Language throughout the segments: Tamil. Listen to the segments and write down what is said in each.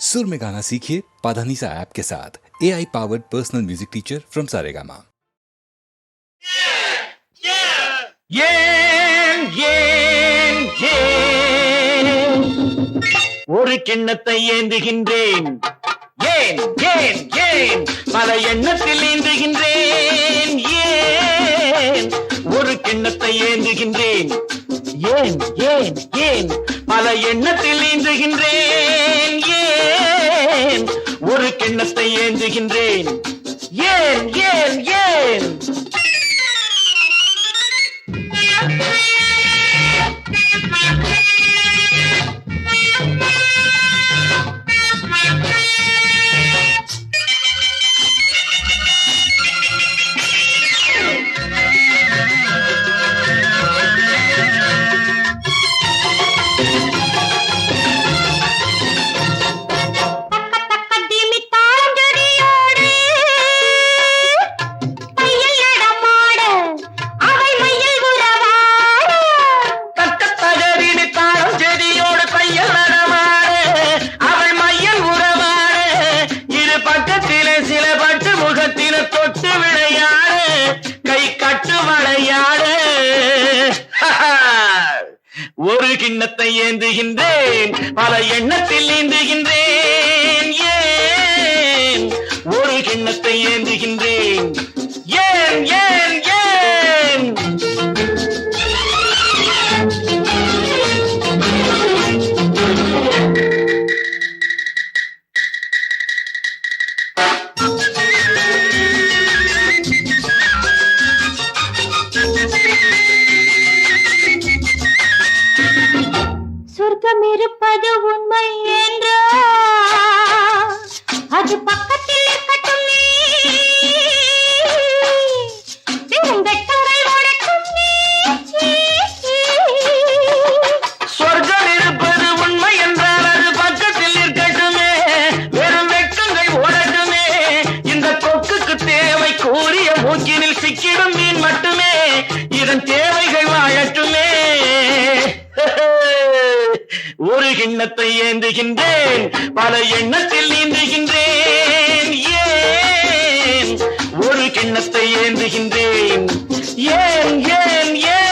सुर में गाना सीखिए पाधानीसा ऐप के साथ। AI powered personal music teacher from Saregama. ஒரு கிண்ணத்தை ஏந்துகின்றேன், ஏன் ஏன் ஏன் பல எண்ணத்தில் ஏந்துகின்றேன், ஏன் ஒரு கிண்ணத்தை ஏந்துகின்றேன், ஏன் ஏன் ஏன் பல எண்ணத்தில் ஏந்துகின்றேன், ஏன் ஒரு கிண்ணத்தை ஏந்துகின்றேன், ஏன் ஏன் ஏன் ஒரு கிண்ணத்தை ஏந்துகின்றேன், பல எண்ணத்தில் ஏந்துகின்றேன், ஏன் ஒரு கிண்ணத்தை ஏந்துகின்றேன், ஏன் ஏன் ஏன் சொர்க்கம் இருப்பது உண்மை என்றோ அது பக்கத்தில் இருக்கட்டும், சொர்க்கம் இருப்பது உண்மை என்றால் அது பக்கத்தில் இருக்கட்டுமே, வெறும் வெட்கங்கள் ஓடட்டுமே, இந்த கொக்குக்கு தேவை கூறிய மூக்கினில் சிக்கிடும் மீன் மட்டுமே, இதன் தேவைகள் வாழட்டுமே. ஒரு கிண்ணத்தை ஏந்துகின்றேன், பல எண்ணத்தில் நீந்துகின்றேன், ஏன் ஒரு கிண்ணத்தை ஏந்துகின்றேன், ஏன் ஏன் ஏன்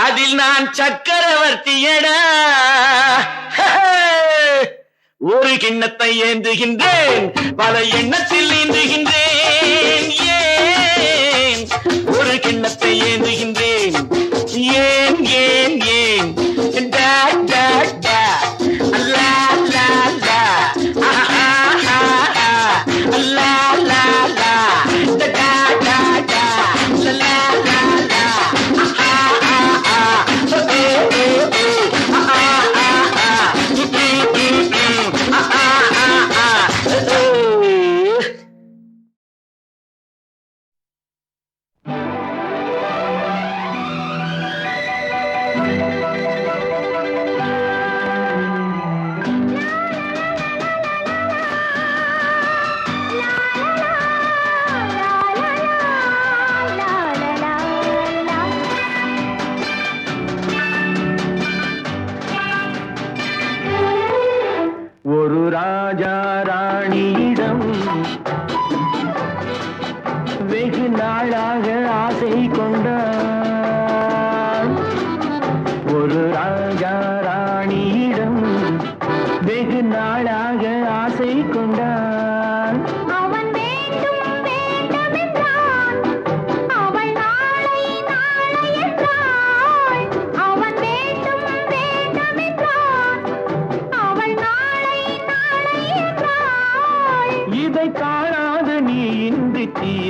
அதில் நான் சக்கரவர்த்தியடா. ஒரு கிண்ணத்தை ஏந்துகின்றேன், பல எண்ணத்தில் ஏந்துகின்றேன், ஏன் ஒரு கிண்ணத்தை ஏந்துகின்றேன், ஏன் ஏன் ஏன் டா டா டா லா லா லா ஆஹா ஆஹா லா லா லா டா டா டா லா லா லா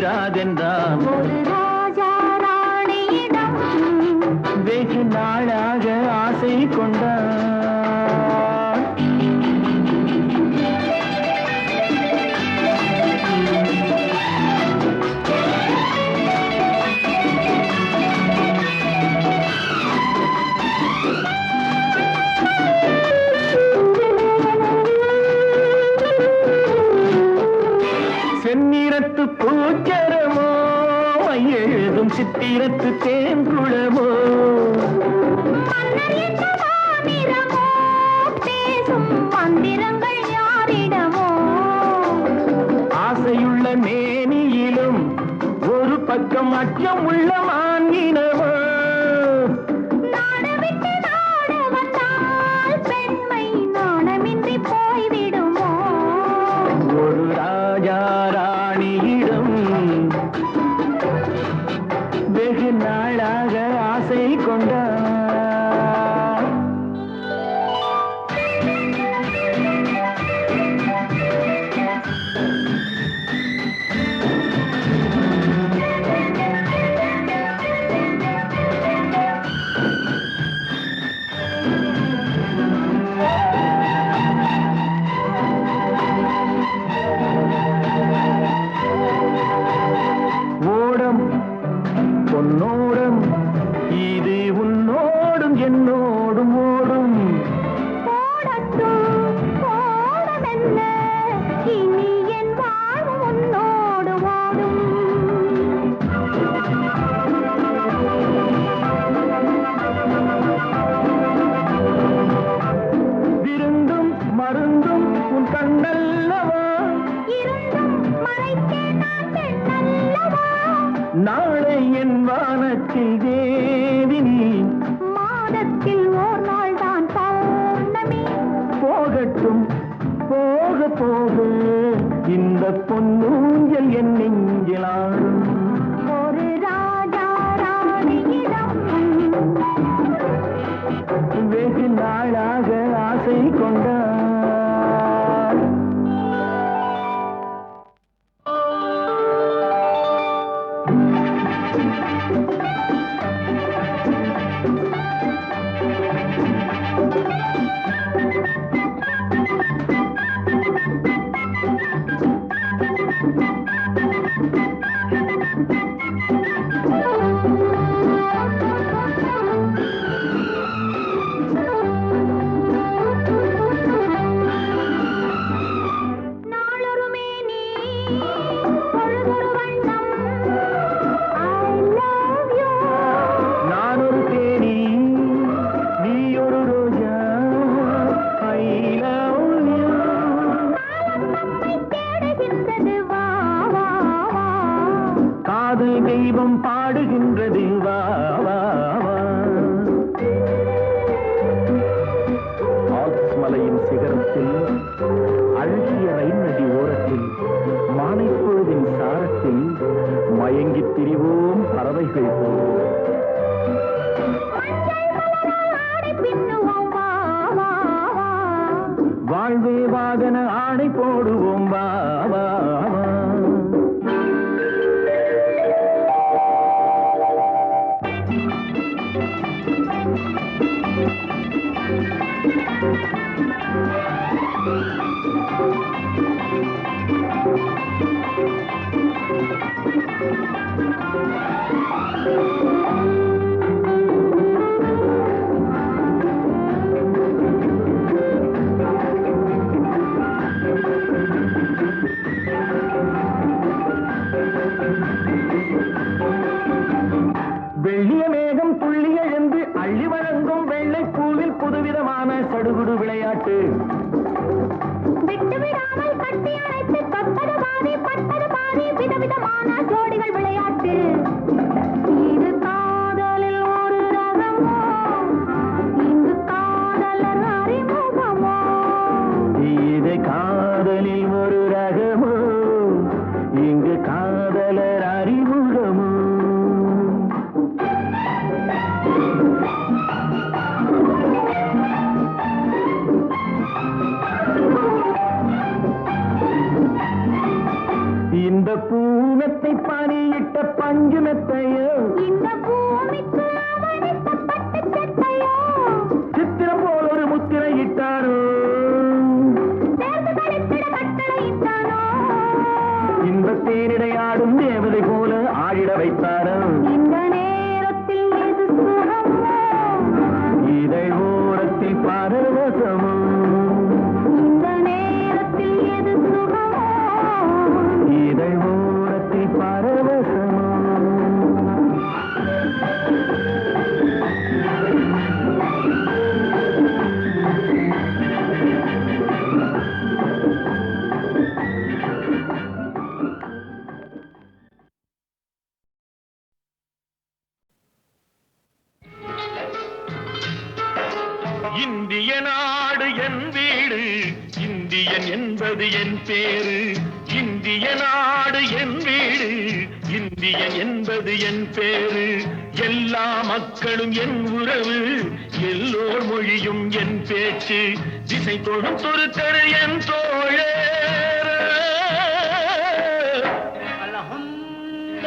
தீராதென்றான். ஒரு ராஜா ராணியிடம் வெகு நாளாக ஆசை கொண்டான். செந்நிறத்து பூச்சரமோ எழுதும் சித்திரத்து தேங்குளமோ மன்னர் என்ற மாநிறமோ பேசும் மந்திரங்கள் யாரிடமோ ஆசையுள்ள மேனியிலும் ஒரு பக்கம் அச்சம் உள்ள மான்கினமோ நாடவிட்டு நாட வந்தால் பெண்மை நாணமின்றி போய்விடுமோ ஒரு ராஜா ராணியிடம் வெகு நாளாக ஆசை கொண்டான். ஓடம் பொன்னோடம் இது உன்னோடும் என்னோடும் ஓடும். போடட்டும் போடமெல்ல இனி என் வாழ்வு உன்னோடு ஓடும் விருந்தும் மருந்தும் உன் கண்ணல்லவா, இருந்தும் மறைத்தே நான் பெண்ணல்லவா நாளை என் வானத்தில் தேவினி. மாதத்தில் ஓர் நாள் தான் பௌர்ணமி போகட்டும் போக போக இந்த பொன்னூஞ்சல் என் நெஞ்சிலாடும். ஒரு ராஜா ராணியிடம் வெகு நாளாக ஆசை கொண்டான். நாளொரு மேனி பொழுதொரு வண்ணம் I love you நான் ஒரு தேனி நீ ஒரு ரோஜா I love you. காலம் நம்மை தேடுகின்றது வா வா வா காதல் தெய்வம் பாடுகின்றது வா வா வா. ஆல்ப்ஸ் மலையின் சிகரத்தில் அழகிய ரைன் நதி ஓரத்தில் மாலைப்பொழுதின் சாரத்தில் மயங்கித் திரிவோம் பறவைகள் போல். மஞ்சள் மலரால் ஆடை பின்னுவோம் வா வா வா வாழ்வே வாகன ஆணை போடுவோம் வா வா வா. வெள்ளிய மேகம் துள்ளி எழுந்து அள்ளி வழங்கும் வெள்ளை பூவில் புதுவிதமான சடுகுடு விளையாட்டு. விட்டு விடாமல் கட்டி அணைத்து தொட்டது பாதி பட்டது பாதி விதவிதமான ஜோடிகள் விளையாட்டு இது காதலில் ஒரு ரகமோ இங்கு காதலர் அறிமுகமோ இது காதலில் ஒரு ரகமோ இங்கு காதலர் அறிமுகமோ. இந்த இந்த பூனத்தை பணியிட்ட பஞ்சு மெத்தையோ இந்த பூமிக்கு அவனித்த பட்டு சட்டையோ சித்திரம் போல் ஒரு முத்திரை இட்டாரோ சேர்ந்து கழித்திட கட்டளையிட்டானோ இந்த தேனிடை ஆடும் தேவதை போல ஆடிட வைத்தாரோ இந்த நேரத்தில் எது சுகமோ இதை ஓரத்தில் பரவசமோ இந்த நேரத்தில் எது சுகமோ இதை ஓரத்தில் பரவசமோ இந்திய நாடு என் வீடு இந்தியன் என்பது என் பேரு இந்திய நாடு என் வீடு இந்தியன் என்பது என் பேரு எல்லா மக்களும் என் உறவு எல்லோர் மொழியும் என் பேச்சு திசை தொழும் தொருத்தரு என் தோழர்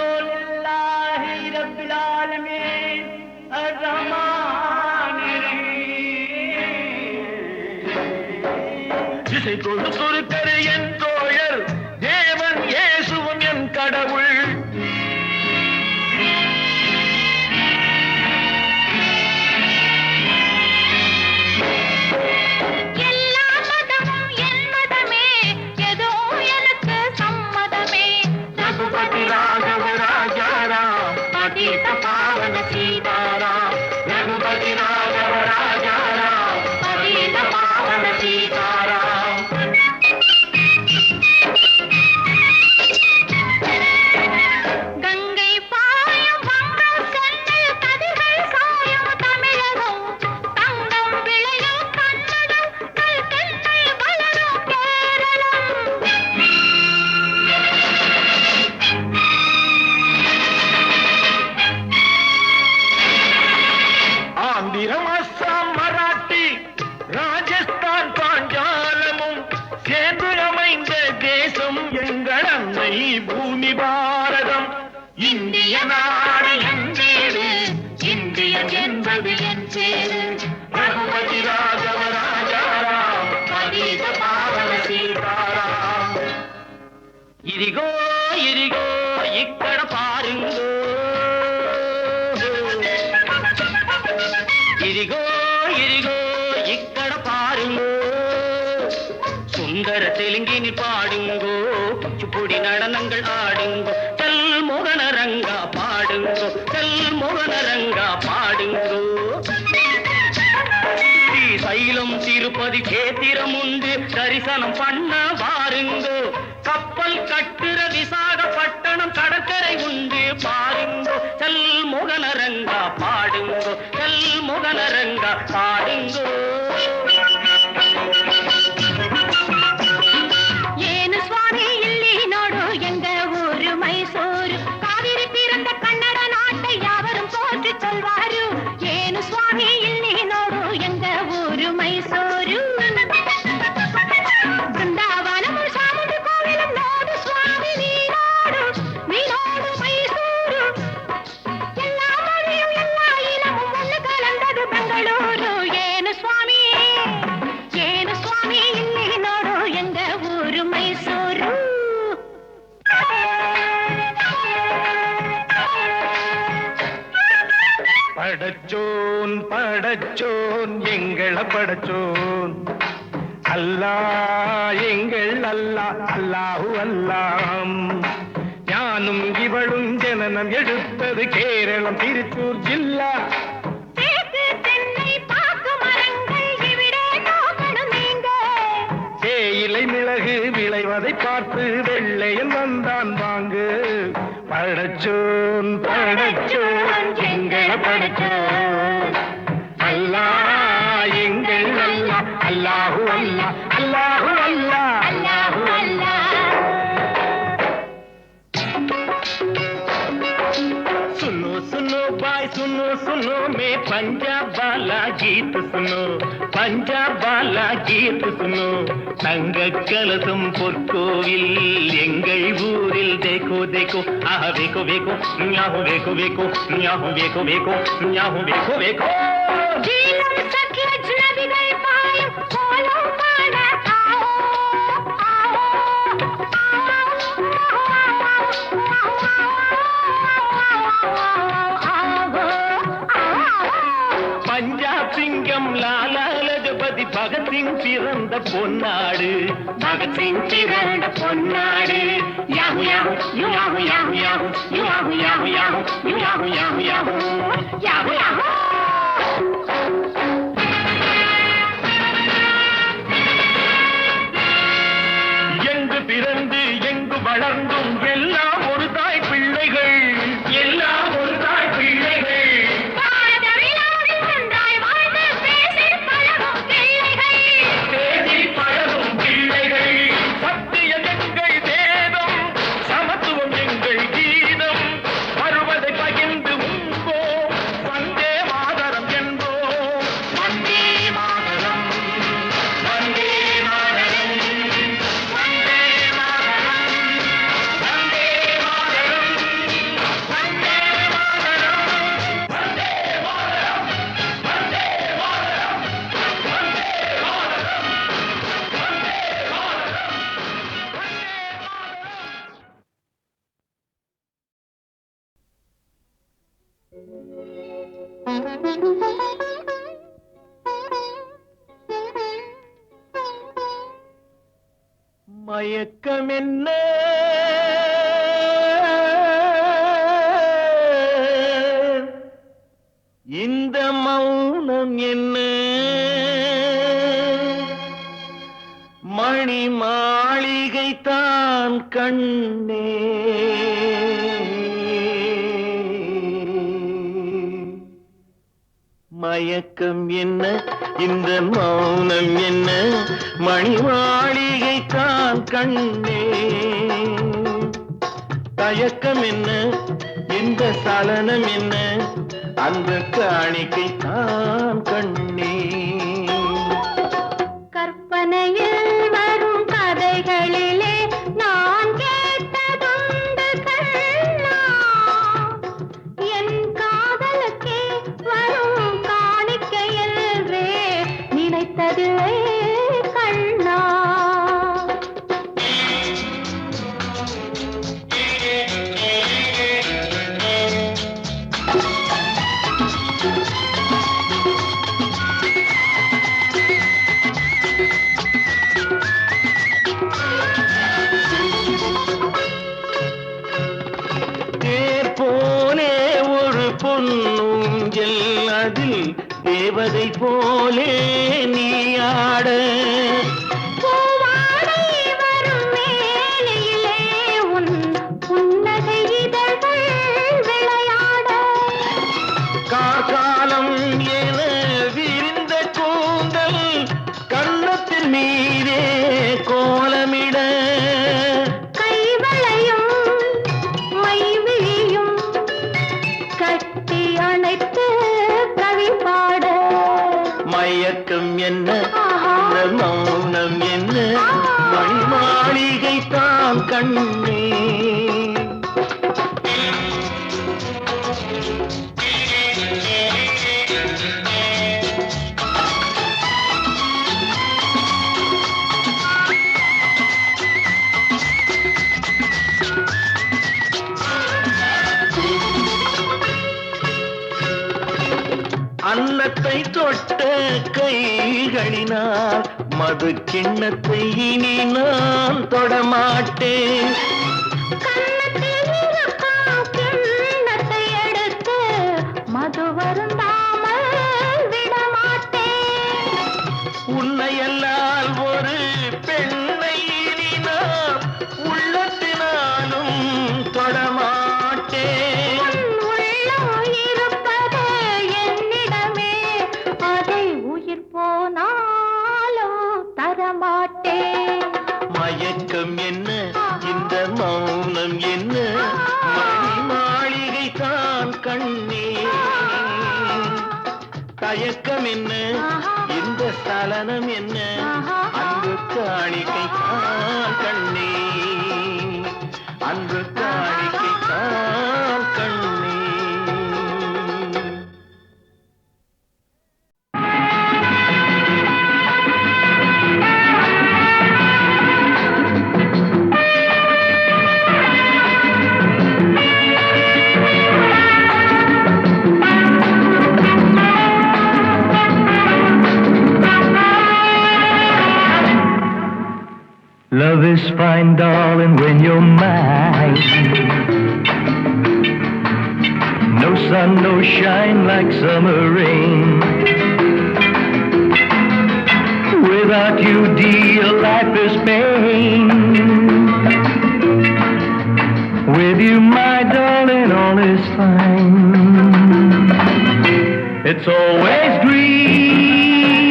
அல்ஹம்துலில்லாஹி ரப்பில் ஆலமீன் அர்-ரஹ்மானிர் திசை தொழு தொருத்தரு என் தோழர் தேவன் இயேசுவும் என் கடவுள் எல்லா மதமும் என் மதமே ஏதோ எனக்கு சம்மதமே ரகுபதி ராகவ ராஜாராம் பதித பாவன சீதாராம் ரகுபதி ராகவ ராஜாராம் பதித பாவன சீதாராம் கங்கை பாயும் வங்கம் சென்னில் கதிர்கள் சாயும் தமிழகம் தங்கம் விளையும் கன்னடம் கல் தென்னை வளரும் கேரளம் ஆந்திரம் அஸ்ஸாம் மராட்டி ராஜஸ்தான் பாஞ்சாலமும் சேர்ந்து அமைந்த தேசம் எங்கள் அன்னை பூமி பாரதம் இந்திய நாடு என் வீடு இந்தியன் என்பது என் பேரு ரகுபதி ராகவ ராஜாராம் பதீத பாவன சீதாராம் ఇదిగో ఇదిగో ఇక్కడ పారింగో ఇదిగో ఇదిగో ఇక్కడ పారింగో சுந்தர தெலுங்கினி பாடுங்கோ குச்சிப்புடி நடனங்கள் ஆடுங்கோ செல் மோகனரங்கா பாடுங்கோ செல் மோகனரங்கா பாடுங்கோ ஸ்ரீசைலம் திருப்பதி கேத்திரம் உண்டு தரிசனம் பண்ண வாருங்கோ கப்பல் கட்டுற விசாகப்பட்டணம் கடற்கரை உண்டு பாருங்கோ செல் மோகனரங்கா பாடுங்கோ செல் மோகனரங்கா பாடுங்கோ ಏನು ಸ್ವಾಮಿ ಇಲ್ಲಿ ನೋಡು ಎಂಗ ಊರು ಮೈಸೂರು ಕಾವೇರಿ ತೀರಂದ ಕನ್ನಡ ನಾಟ ಯಾವரும் போற்றி சொல்வாரு ಏನು ಸ್ವಾಮಿ ಇಲ್ಲಿ ನೋಡು ಎಂಗ ಊರು ಮೈಸೂರು ಬೃಂದಾವನಮು ಚಾಮುಂಡಿ ಕೋವಿಲು ನೋಡು ಸ್ವಾಮಿ ನೀನಾಡು ಮೈಸೂರು ಎಲ್ಲಾ ಮொழியும் ಎಲ್ಲಾ இனமும் ஒண்ணு கலந்தது பெங்களூரு ಏನು ಸ್ವಾಮಿ ಇಲ್ಲಿ ನೋಡು ಎಂಗ ಊರು ಮೈಸೂರು படச்சோன் படச்சோன் எங்கள படச்சோன் அல்லா எங்கள் அல்லா அல்லாஹு அல்லாம் ஞானும் இவளும் ஜனனம் எடுத்தது கேரளம் திருச்சூர் ஜில்லா தேக்கு தென்னை பாக்கு மரங்கள் இவிடே நோக்கணும் நீங்க தேயிலை மிளகு விளைவதை பார்த்து வெள்ளையன் வந்தான் வாங்கு படச்சோன் படச்சோன் எங்கள படச்சோன் அல்லா எங்கள் அல்லா அல்லாஹு அல்லா அல்லாஹு அல்லா அல்லாஹு அல்லாஹ் सुनो सुनो भाई सुनो सुनो मैं पंजाब वाला गीत सुनो पंजाब वाला गीत सुनो தங்க கலசம் பொற்கோவில் எங்கள் ஊரில் देखो देखो आह देखो देखो न्याहो देखो देखो न्याहो देखो देखो न्याहो देखो देखो जीवन सखी अजनबी गए पाए बोलो पाना आओ பஞ்சாப் சிங்கம் லாலா லஜபதி பகத்சிங் பிறந்த பொன்னாடு பகத்சிங் பிறந்த பொன்னாடு யாஹு யாஹு யாஹு யாஹு யாஹு யாஹு யாஹு யாஹு யாஹு யாஹு யாஹு யாஹு யாஹு எங்கு பிறந்து எங்கு வளர்ந்தும் எல்லாம் ஒரு தாய் பிள்ளைகள் எல்லாம் ஒரு தாய் பிள்ளைகள் மயக்கம் என்ன இந்த மௌனம் என்ன மணி மாளிகை தான் கண்ணே மயக்கம் என்ன இந்த மௌனம் என்ன மணி மாளிகை தான் கண்ணே தயக்கம் என்ன இந்த சலனம் என்ன அந்த காணிக்கை தான் கண்ணே கற்பனையில் வரும் கதைகளிலே நான் கேட்டதுண்டு கண்ணா என் காதலுக்கே வரும் காணிக்கையல்றே நினைத்ததில்லை கண்ணா பொன்னூஞ்சல் அதில் தேவதை போலே நீயாட பூவாடை வரும் மேலையிலே உன் புன்னகை இதழ்கள் விளையாட காலம் என விரிந்த கூந்தல் கன்னத்தின் மீதே கோலமிட கைவளையும் மைவிழியும் கட்டி அணைத்து கவி பாட மயக்கம் என்ன இந்த மௌனம் என்ன மணி மாளிகை தான் கண்ணே அன்னத்தை தொட்ட கைகளினால் மது கிண்ணத்தை இனி நான் தொடமாட்டேன் கன்னத்தில் இருக்கும் கிண்ணத்தை எடுத்து மது வருந்தாமல் விடமாட்டேன் உன்னையல்லால் ஒரு பெண்ணை இனி நான் உள்ளத்தினாலும் தொடமாட்டேன் மயக்கம் என்ன இந்த மௌனம் காரணம் என்ன அன்பு காணிக்கை தான் கண்ணே அன்பு காணிக்கை தான் கண்ணே Love is fine, darling, when you're mine. No sun, no shine like summer rain. Without you, dear, life is pain. With you, my darling, all is fine. It's always green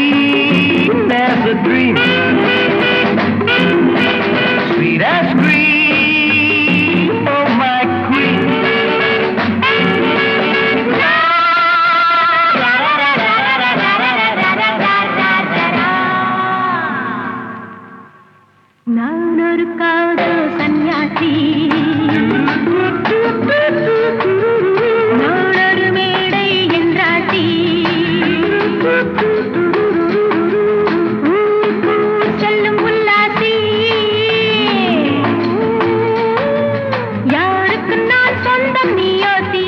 as a dream. Sweet as cream, oh my queen. நான் ஒரு காதல் சன்னியாசி நான் ஒரு மேடை என்றாட்டி செல்லும் உல்லாசி யாருக்கு நான் சொந்தம் நீயோசி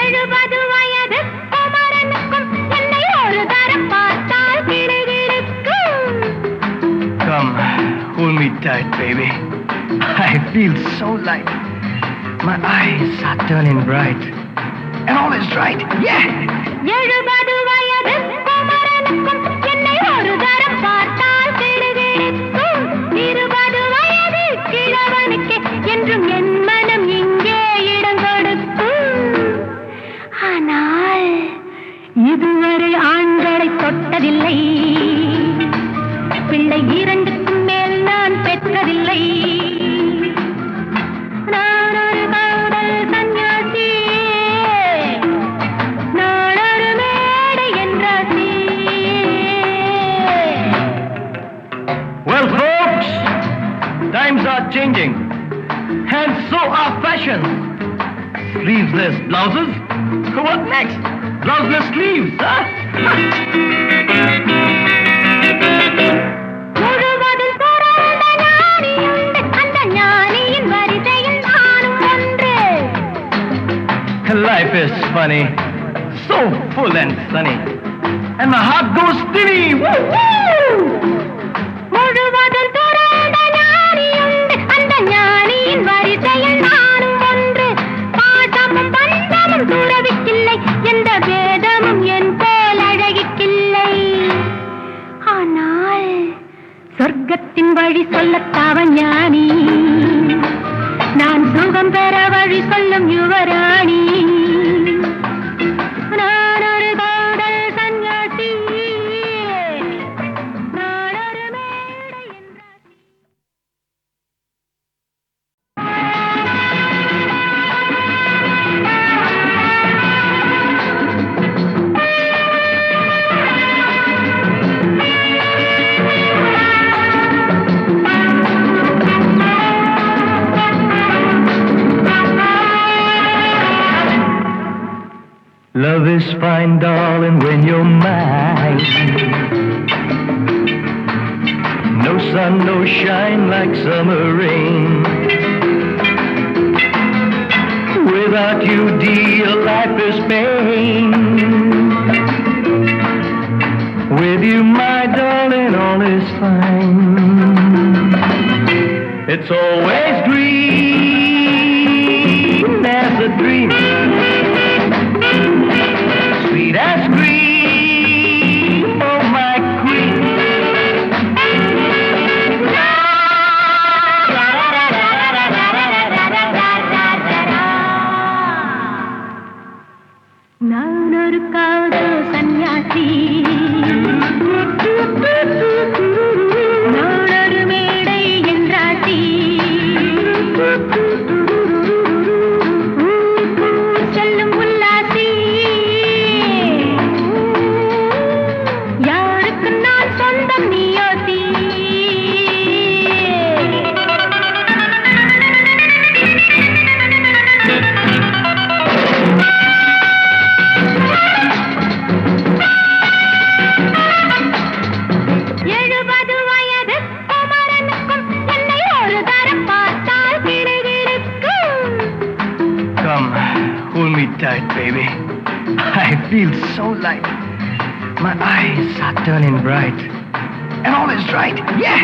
எழுபது வயது குமரனுக்கும் என்னை ஒரு தரம் பார்த்தால் கிடுகிடுக்கும். Come, hold me tight, baby. I feel so light. My eyes are turning bright. And all is right, yeah! எழுபது வயது குமரனுக்கும் என்னை ஒரு தரம் பார்த்தால் கிடுகிடுக்கும். 20 வயது கிழவனுக்கு என்றும் என் மனம் இங்கே இடம் கொடுக்கும். ஆனால் இதுவரை ஆண்களை தொட்டதில்லை, பிள்ளை 2க்கும் மேல் நான் பெற்றதில்லை. நான் ஒரு காதல் சன்னியாசி, நான் ஒரு மேடை என்றாசி. Well, folks, times are changing. And so are fashions. Sleeveless blouses? What next? Blouseless sleeves, huh? முழுவதும் துறந்த ஞானி உண்டு, அந்த ஞானியின் வரிசையில் நானும் ஒன்று. Life is funny, so full and sunny. And my heart goes steady. Woo, woo! முழுவதும் துறந்த ஞானி உண்டு, அந்த ஞானியின் வரிசையில் நானும் ஒன்று. பாசமும் பந்தமும் துறவிக்கில்லை, எந்த பேதமும் என் போல் அழகிக்கில்லை. ஆனால் சொர்க்கத்தின் வழி சொல்லத்தாவன் ஞானி, நான் சுகம் பெற வழி சொல்லும் யுவராணி. நான் ஒரு காதல் சன்னியாசி, நான் ஒரு மேடை என்றாசி. Love is fine, darling, when you're mine. No sun, no shine like summer rain. Without you, dear, life is pain. With you, my darling, all is fine. It's always green as a dream. Sweet as cream, oh my queen. நான் tight, baby. I feel so light. My eyes are turning bright. And all is right. Yeah!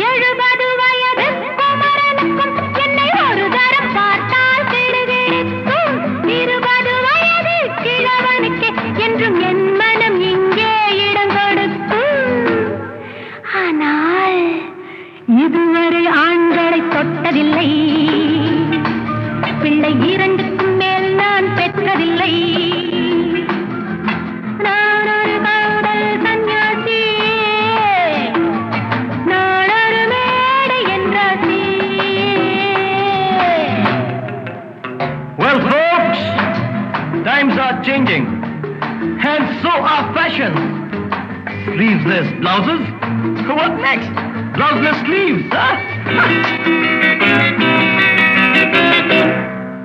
70 வயது குமரனுக்கும் என்னை ஒரு தரம் பார்த்தால் கிடுகிடுக்கும். 20 வயது கிழவனுக்கு என்றும் என் மனம் இங்கே இடம் கொடுக்கும். ஆனால் இதுவரை ஆண்களை தொட்டதில்லை, பிள்ளை 2க்கும் மேல் நான் பெற்றதில்லை. நான் ஒரு காதல் சன்னியாசி, நான் ஒரு மேடை என்றாசி. Well, folks, times are changing. And so are fashions. Sleeveless blouses? What next? Blouseless sleeves, huh?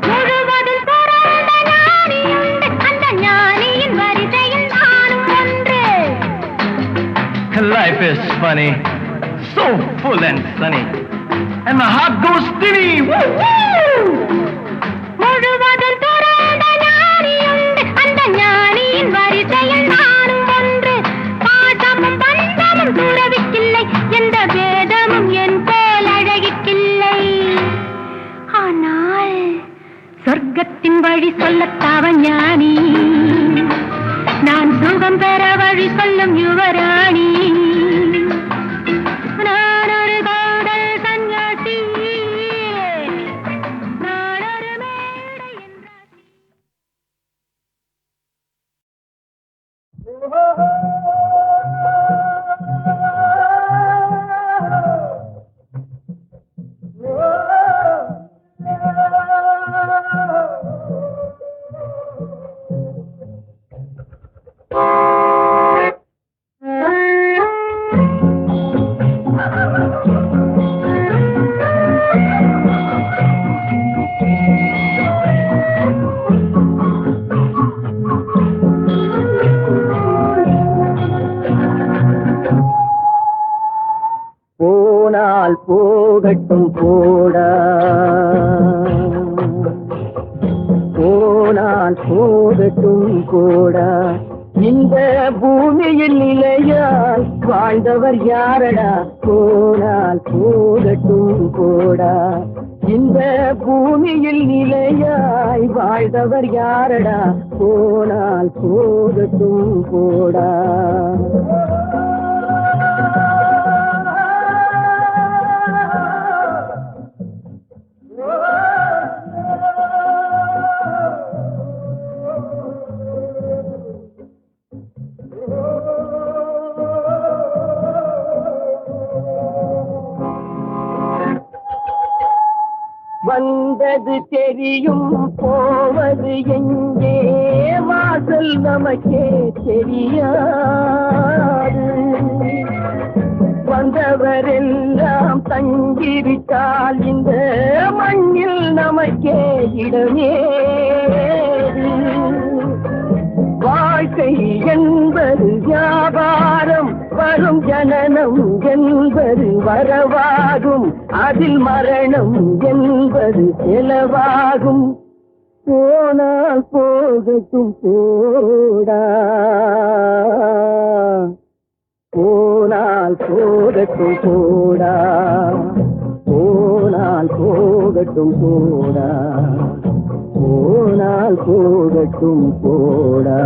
முழுவதும் பிறந்த ஞானியுண்டு, அந்த ஞானியின் வரிசையில் நானும் ஒன்று. Life is funny, so full and sunny. And my heart goes steady. Woo, woo! முழுவதும் பிறந்த ஞானியுண்டு, அந்த ஞானியின் வரிசையில் நானும் ஒன்று. பாசமும் பந்தமும் துறவிக்கில்லை, எந்த பேதமும் என் போல் அழகிக்கில்லை. ஆனால் சொர்க்கத்தின் வழி சொல்லத்தாவ ஞானி, நான் சுகம் பெற வழி சொல்லும் யுவராணி. நான் ஒரு காதல் சன்னியாசி, நான் ஒரு மேடை என்றாசி. போனால் போகட்டும் போடா, போனால் போகட்டும் போடா. இந்த பூமியில் நிலையால் வாழ்ந்தவர் யாரடா? போனால் போகட்டும் போடா. இந்த பூமியில் நிலையாய் வாழ்ந்தவர் யாரடா? போனால் போகட்டும் போடா. வந்தது தெரியும், போவது எங்கே? வாசல் நமக்கே தெரியாது. வந்தவரெல்லாம் தங்கிவிட்டால் இந்த மண்ணில் நமக்கே இடமேது. வாழ்க்கை என்பது வியாபாரம், வரும் ஜனனம் என்பது வரவாகும், அதில் மரணம் என்பது செலவாகும். போனால் போகட்டும் போடா, போனால் போகட்டும் போடா, போனால் போகட்டும் போடா, போனால் போகட்டும் போடா.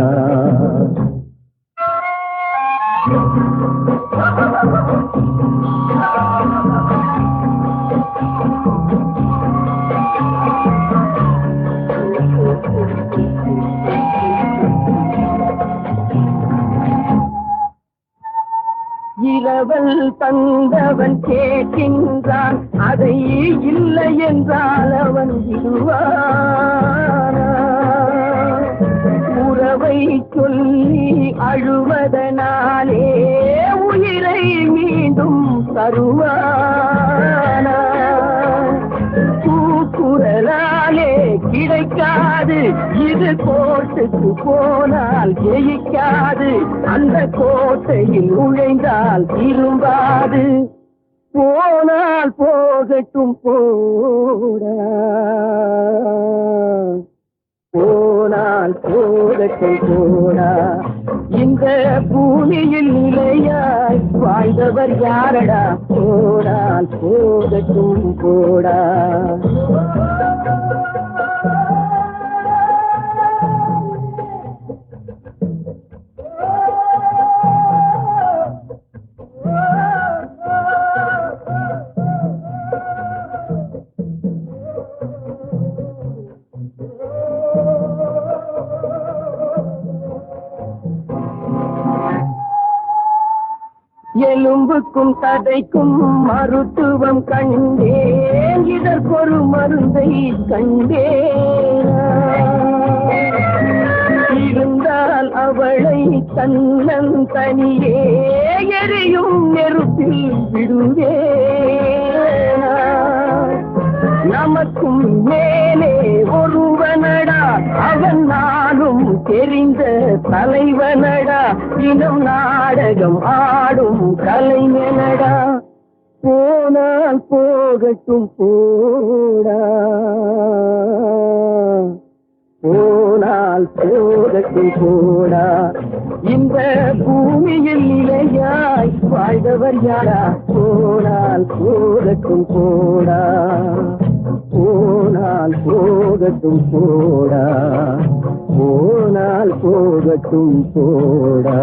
இரவல் தந்தவன் கேட்கின்றான், அதை இல்லை என்றால் அவன் விடுவானா? உறவை சொல்லி அழுவதனாலே உயிரை மீண்டும் தருவானா? கூக்குரலாலே கிடைக்காது, இது கோட்டுக்கு போனால் ஜெயிக்காது, அந்த கோட்டையில் நுழைந்தால் திரும்பாது. போனால் போகட்டும் போடா, போனால் போனால் போகட்டும் போடா. இந்த பூமியில் நிலையாய் வாழ்ந்தவர் யாரடா, போனால் போகட்டும் போடா. எலும்புக்கும் தடைக்கும் மருத்துவம் கண்டேன், இதற்கொரு மருந்தை கண்டேன். இருந்தால் அவளை தன்னன் தனியே எரியும் நெருப்பில் விடுவேன். நமக்கும் மேலே ஒருவனடா, அவன் நானும் தெரிந்த தலைவனடா, இனம் நாடகம் ஆடும் கலைஞனடா. போனால் போகட்டும் போடா, போனால் போகட்டும் போடா. இந்த பூமியில் நிலையாய் வாழ்ந்தவர் யாரா, போனால் போகட்டும் போடா, போனால் போகட்டும் போடா, போனால் போகட்டும் போடா.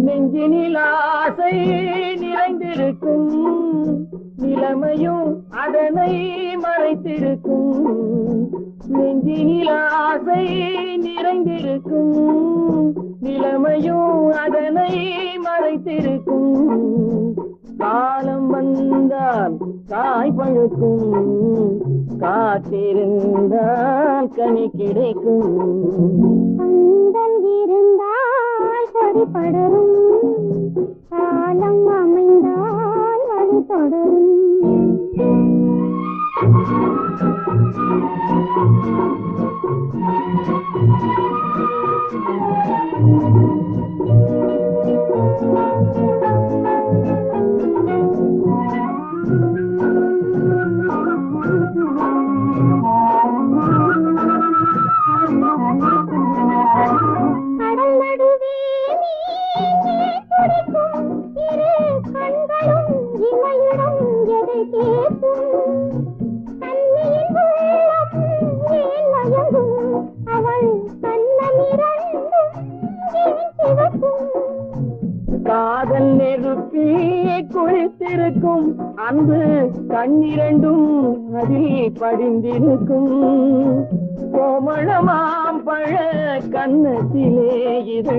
நெஞ்சினில் ஆசை நிறைந்திருக்கும், நிலைமையும் அதனை மறைத்திருக்கும். நெஞ்சினில் ஆசை நிறைந்திருக்கும், நிலைமையும் அதனை மறைத்திருக்கும். காலம் வந்தால் காய் பழுக்கும், காத்திருந்தால் கனி கிடைக்கும். இருந்தால் கொடி படரும், காலம் அமைந்தால் வழி தொடரும். காதல் நெருப்பி குளித்திருக்கும், அன்பு கண்ணிரண்டும் அதில் படிந்திருக்கும். கோமளமாம் பழ கண்ணத்திலே இது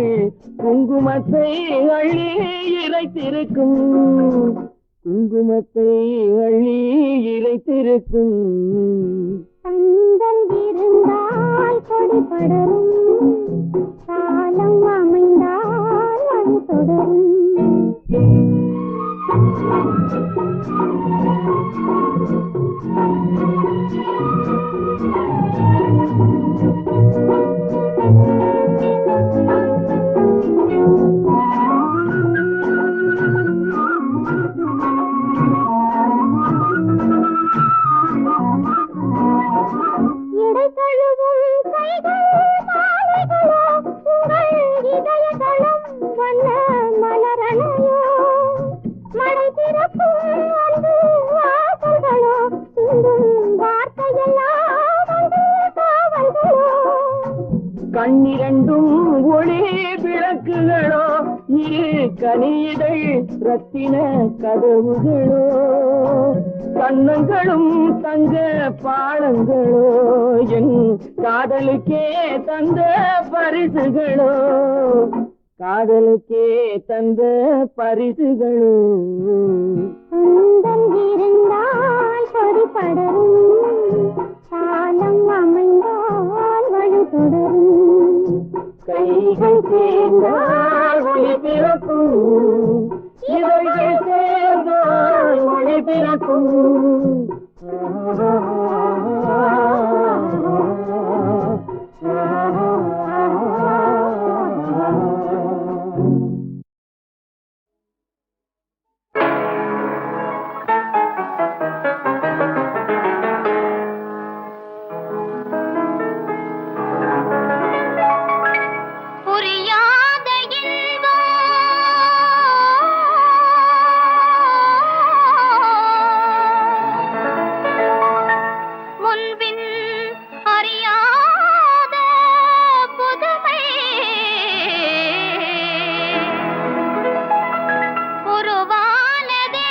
குங்குமத்தை அள்ளி இறைத்திருக்கும், குங்குமத்தை அள்ளி இறைத்திருக்கும். பந்தல் இருந்தால் கொடி படரும், காலம் அமைந்தால் வழி தொடரும். ஓடும் ஒளி விளக்குகளோ இரு கனியிடை ரத்தின கதவுகளோ கண்ணங்களும் தங்க பாலங்களோ என் காதலுக்கே தந்த பரிசுகளோ காதலுக்கே தந்த பரிசுகளோ சொந்தம் இருந்தால் கொடி படரும் காலம் அமைந்தால் வழி தொடரும் கைகள் சேர்ந்தால் ஒளி பிறக்கும் இவைகள் சேர்ந்தால் ஒளி பிறக்கும் புரியாத இன்பம் முன்பின் அறியாத புதுமை உருவானதே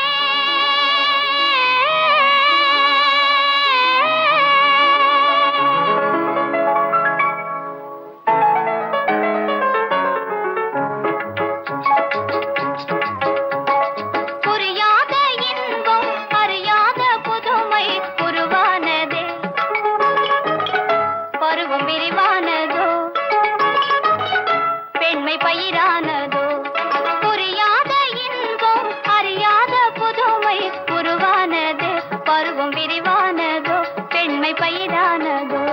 புரியாத இன்பம் அறியாத புதுமை உருவானதே பருவம் விரிவானதோ பெண்மை பயிரானதோ புரியாத இன்பம் அறியாத புதுமை உருவானதே பருவம் விரிவானதோ பெண்மை பயிரானதோ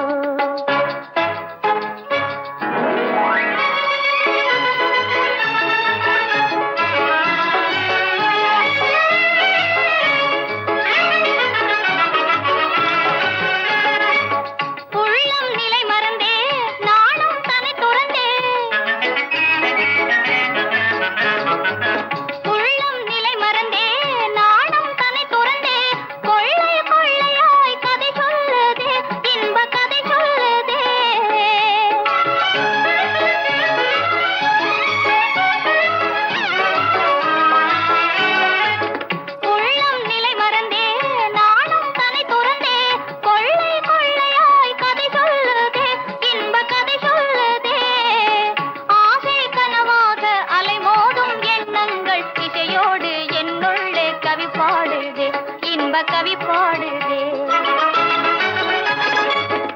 உள்ளம் நிலை மறந்தே நானும் தன்னை துறந்தே உள்ளம் நிலை மறந்தே நானும் தன்னை துறந்தே கொள்ளை கொள்ளையாய் கதை சொல்லுதே இன்ப கதை சொல்லுதே உள்ளம் நிலை மறந்தே நானும் தன்னை துறந்தே கொள்ளை கொள்ளையாய் கதை சொல்லுதே இன்ப கதை சொல்லுதே ஆசை கனவாக அலைமோதும் எண்ணங்கள் இசையோடு என்னுள்ளே கவி பாடுதே இன்ப கவி பாடுதே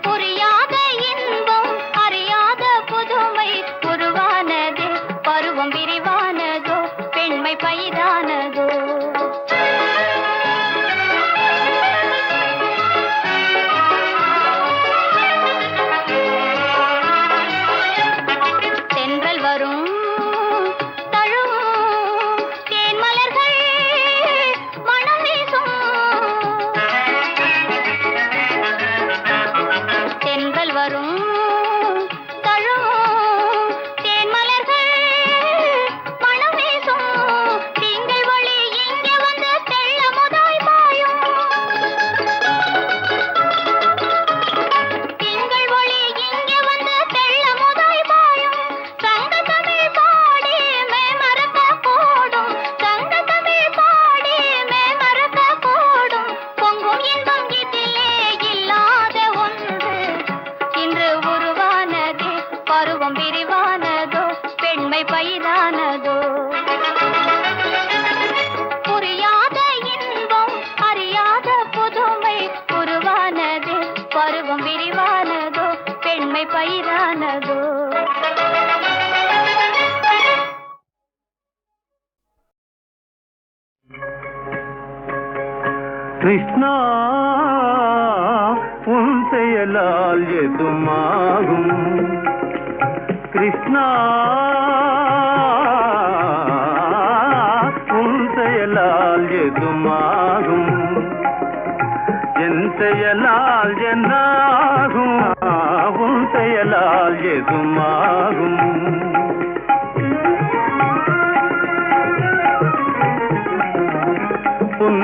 புரியாத இன்பம் அறியாத புதுமை உருவானதே பருவம் விரிவானதோ பெண்மை பயிரானதோ தென்றல் வரும் தழுவும் தேன் மலர்கள் மனம் வீசும் தென்றல் வரும் தழுவும் தேன் மலர்கள் மனம் வீசும் திங்கள் ஒளி இங்கே வந்து தெள்ள முதாய் பாயும் திங்கள் ஒளி இங்கே வந்து தெள்ள முதாய் பாயும் சங்க தமிழ் பாடி மே மறக்க கூடும் சங்க தமிழ் பாடி மே மறக்க கூடும் பொங்கும் இன்பம் இதிலே இல்லாத ஒன்று இன்று உருவானதே பருவம் விரிவானதோ பெண்மை பயிரானதோ புரியாத இன்பம் அறியாத புதுமை உருவானதே பருவம் விரிவானதோ பெண்மை பயிரானதோ கிருஷ்ணா உன் செயலால் எதுமாகும் கிருஷ்ணா உன் செயலால் எதுமாகும் என் செயலால் என்னாகும் உன் செயலால் எதுமாகும்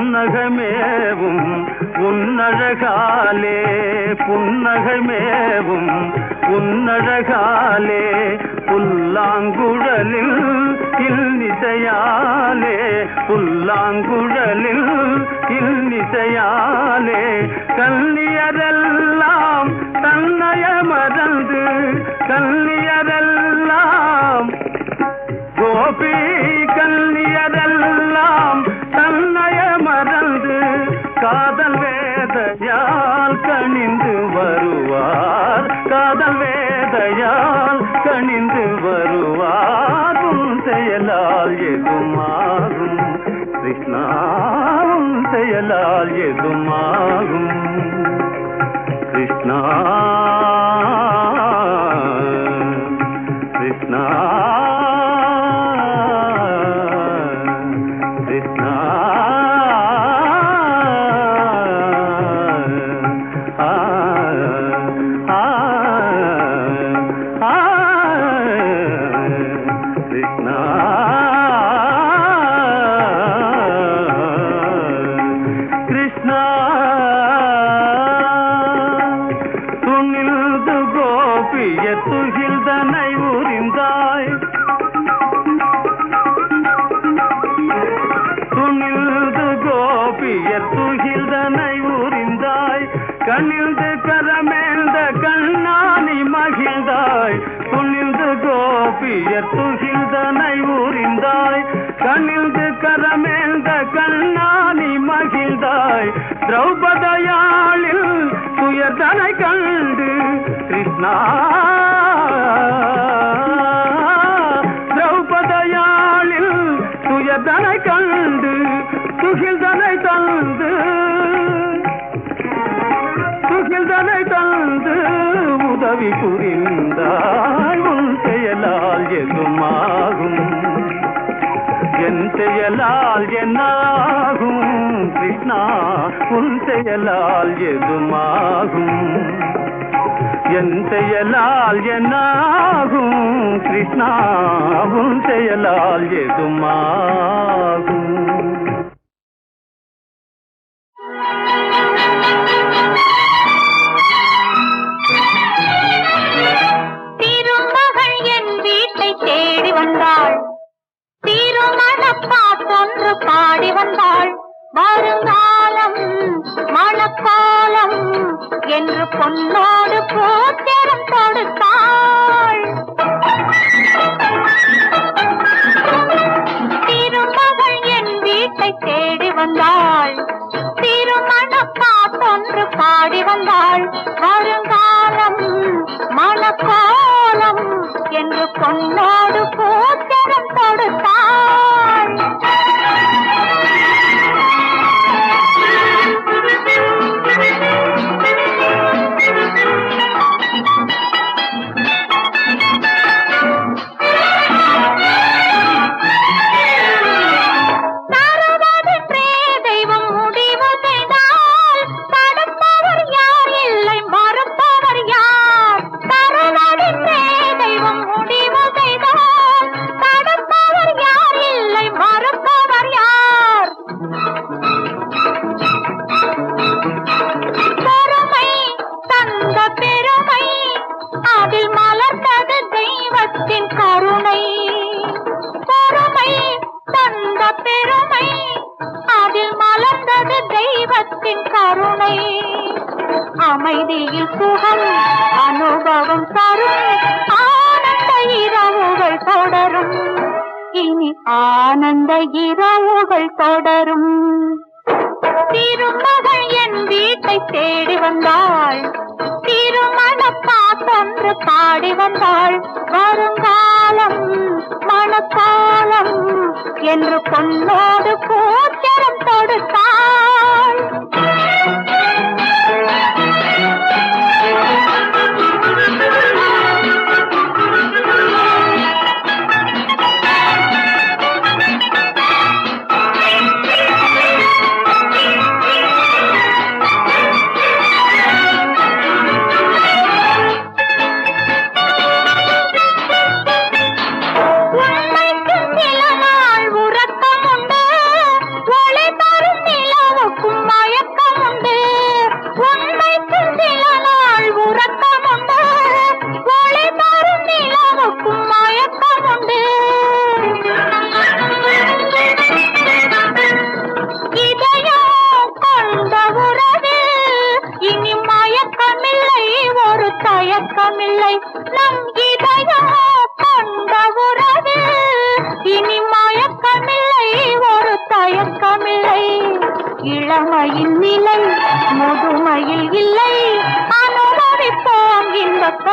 புன்னகமேவும் உன்னழகாலே புன்னகமேவும் உன்னழகாலே புல்லாங்குழலில் இன்னிசையாலே புல்லாங்குழலில் இன்னிசையாலே கல்லியரெல்லாம் தன்னைய மறந்து கல்லியரெல்லாம் கோபி கல்லியரெல்லாம் தன்னைய மறந்து காதல் வேதையால் கணிந்து வருவார் காதல் வேதையால் கணிந்து வருவார் உன் செயலால் எதுமாகும் கிருஷ்ணா உன் செயலால் எதுமாகும் கிருஷ்ணா கிருஷ்ணா கிருஷ்ணா கிருஷ்ணா கிருஷ்ணா துணில்து கோபிய துகில்தனை உரிந்தாய் துணில்து கோபிய துகில்தனை உரிந்தாய் கண்ணில்து கரமேந்த கண்ணானி மகிழ்ந்தாய் துணில்து கோபிய துகில்தனை உரிந்தாய் கண்ணில்து கரமேந்த கண்ணானி மகிழ்ந்தாய் திரௌபதையாளில் துயர்தனை கண்டு கிருஷ்ணா திரௌபதையாளில் துயர்தனை கண்டு துகில்தனை தந்து துகில்தனை தந்து உதவி புரிந்தாய் உன் செயலால் எதுமாகும் என் செயலால் என்னாகும் கிருஷ்ணா உன் செயலால் எதுமாகும் என் செயலால் என்னாகும் கிருஷ்ணா உன் செயலால் எதுமாகும் திருமகள் என் வீட்டை தேடி வந்தாள் திருமணப்பாட்டொன்று பாடி வந்தாள் வருங்காலம் மணக்காலம் என்று பொன்னோடு பூத்திரம் கொடுத்தாள் திருமகள் என் வீட்டை தேடி வந்தாள் திருமணப்பாட்டொன்று பாடி வந்தாள் வருங்காலம் மணக்காலம் என்று பொன்னோடு பூத்திரம் கொடுத்தாள் தருவதென்றே தெய்வம் முடிவு செய்தால் தடுப்பவர் யார் இல்லை மறுப்பவர் யார் தருவதென்றே தெய்வம் முடிவு செய்தால் தடுப்பவர் யார் இல்லை மறுப்பவர் யார் பெருமை தந்த பெருமை அதில் மலர்ந்தது தெய்வத்தின் கருணை பெருமை தந்த பெருமை அதில் மலர்ந்தது தெய்வத்தின் கருணை அமைதியில் சுகம் அனுபவம் தரும் ஆனந்த இரவுகள் தொடரும் இனி ஆனந்த இரவுகள் தொடரும் திருமகள் என் வீட்டை தேடி வந்தாள் திருமணப்பாட்டொன்று பாடி வந்தாள் வருங்காலம் மணக்காலம் என்று பொன்னோடு பூச்சரம் தொடுத்தாள் உண்மைக்கு சில நாள் உறக்கம் உண்டு ஒளி தரும்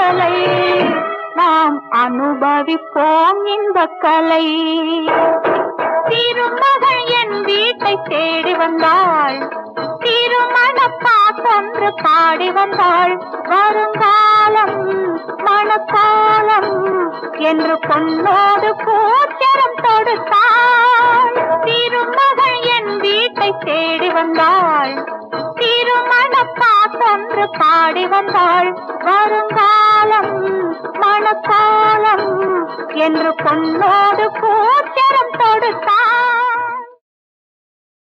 கவலை நாம் அனுபவிப்போம் இந்த கலை. திருமகள் என் வீட்டை தேடி வந்தாள், திருமண பாட்டொன்று பாடி வந்தாள். வருங்காலம் மணக்காலம் என்று பொன்னோடு பூச்சரம் தொடுத்தாள். திருமகள் என் வீட்டை தேடி வந்தாள், திருமண பாட்டொன்று பாடி வந்தாள். வருங்காலம் மணக்காலம் என்று பொன்னோடு பூச்சரம் தொடுத்தாள்.